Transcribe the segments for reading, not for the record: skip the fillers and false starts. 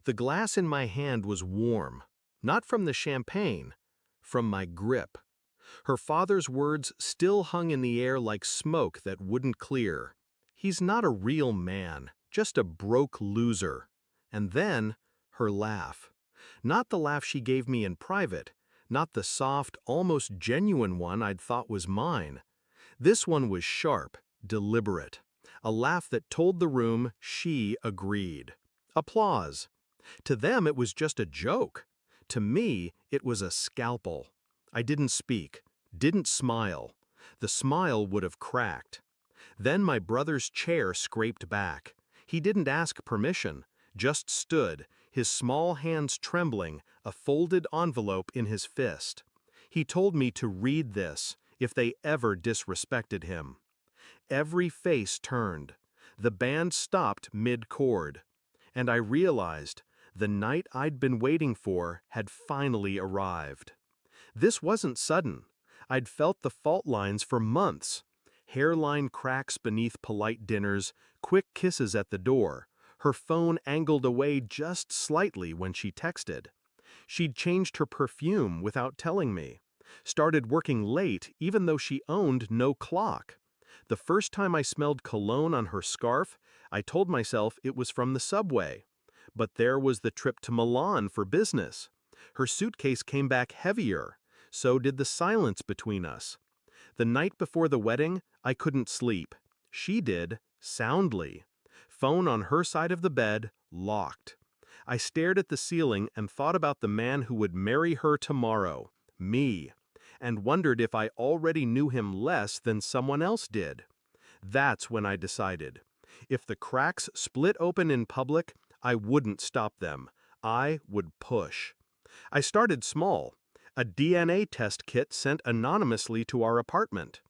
The glass in my hand was warm, not from the champagne, from my grip. Her father's words still hung in the air like smoke that wouldn't clear. He's not a real man, just a broke loser. And then, her laugh. Not the laugh she gave me in private, not the soft, almost genuine one I'd thought was mine. This one was sharp, deliberate. A laugh that told the room she agreed. Applause. To them it was just a joke. To me, it was a scalpel. I didn't speak, didn't smile. The smile would have cracked. Then my brother's chair scraped back. He didn't ask permission, just stood, his small hands trembling, a folded envelope in his fist. He told me to read this, if they ever disrespected him. Every face turned. The band stopped mid-chord. And I realized the night I'd been waiting for had finally arrived. This wasn't sudden. I'd felt the fault lines for months. Hairline cracks beneath polite dinners, quick kisses at the door, her phone angled away just slightly when she texted. She'd changed her perfume without telling me. Started working late even though she owned no clock. The first time I smelled cologne on her scarf, I told myself it was from the subway. But there was the trip to Milan for business. Her suitcase came back heavier. So did the silence between us. The night before the wedding, I couldn't sleep. She did, soundly. Phone on her side of the bed, locked. I stared at the ceiling and thought about the man who would marry her tomorrow, me, and wondered if I already knew him less than someone else did. That's when I decided. If the cracks split open in public, I wouldn't stop them. I would push. I started small. A DNA test kit sent anonymously to our apartment.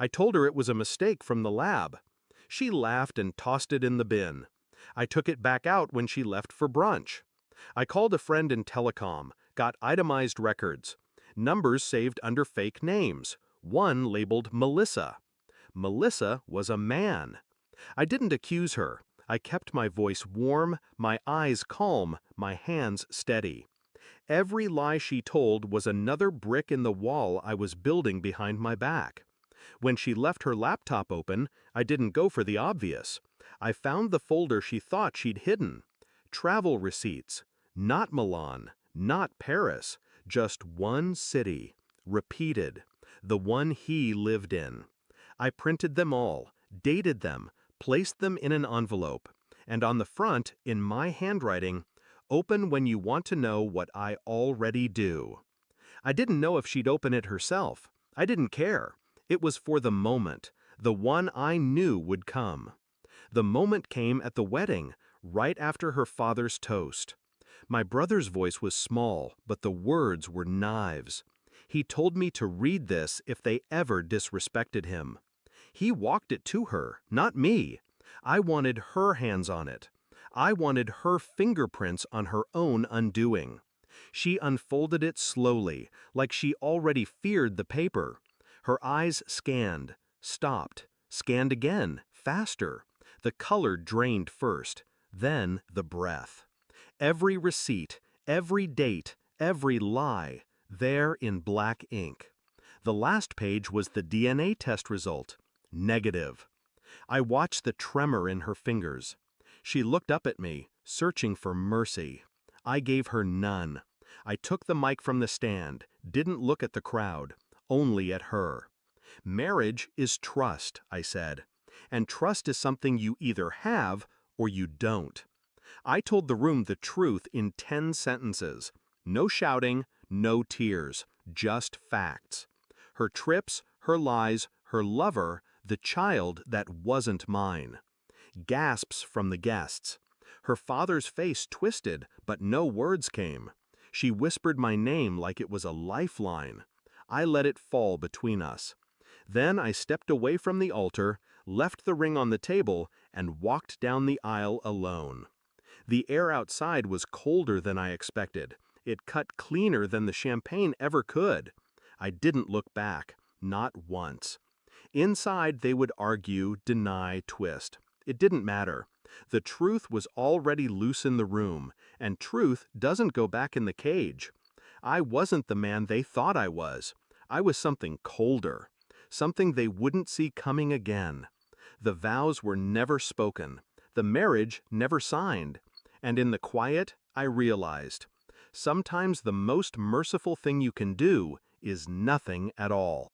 I told her it was a mistake from the lab. She laughed and tossed it in the bin. I took it back out when she left for brunch. I called a friend in telecom, got itemized records. Numbers saved under fake names. One labeled Melissa. Melissa was a man. I didn't accuse her. I kept my voice warm, my eyes calm, my hands steady. Every lie she told was another brick in the wall I was building behind my back. When she left her laptop open, I didn't go for the obvious. I found the folder she thought she'd hidden. Travel receipts. Not Milan, not Paris, just one city. Repeated. The one he lived in. I printed them all, dated them, placed them in an envelope, and on the front, in my handwriting, "Open when you want to know what I already do." I didn't know if she'd open it herself. I didn't care. It was for the moment, the one I knew would come. The moment came at the wedding, right after her father's toast. My brother's voice was small, but the words were knives. He told me to read this if they ever disrespected him. He walked it to her, not me. I wanted her hands on it. I wanted her fingerprints on her own undoing. She unfolded it slowly, like she already feared the paper. Her eyes scanned, stopped, scanned again, faster. The color drained first, then the breath. Every receipt, every date, every lie, there in black ink. The last page was the DNA test result. Negative. I watched the tremor in her fingers. She looked up at me, searching for mercy. I gave her none. I took the mic from the stand, didn't look at the crowd, only at her. Marriage is trust, I said. And trust is something you either have or you don't. I told the room the truth in 10 sentences. No shouting, no tears, just facts. Her trips, her lies, her lover, the child that wasn't mine. Gasps from the guests. Her father's face twisted, but no words came. She whispered my name like it was a lifeline. I let it fall between us. Then I stepped away from the altar, left the ring on the table, and walked down the aisle alone. The air outside was colder than I expected. It cut cleaner than the champagne ever could. I didn't look back, not once. Inside they would argue, deny, twist. It didn't matter. The truth was already loose in the room, and truth doesn't go back in the cage. I wasn't the man they thought I was. I was something colder, something they wouldn't see coming again. The vows were never spoken, the marriage never signed, and in the quiet, I realized, sometimes the most merciful thing you can do is nothing at all.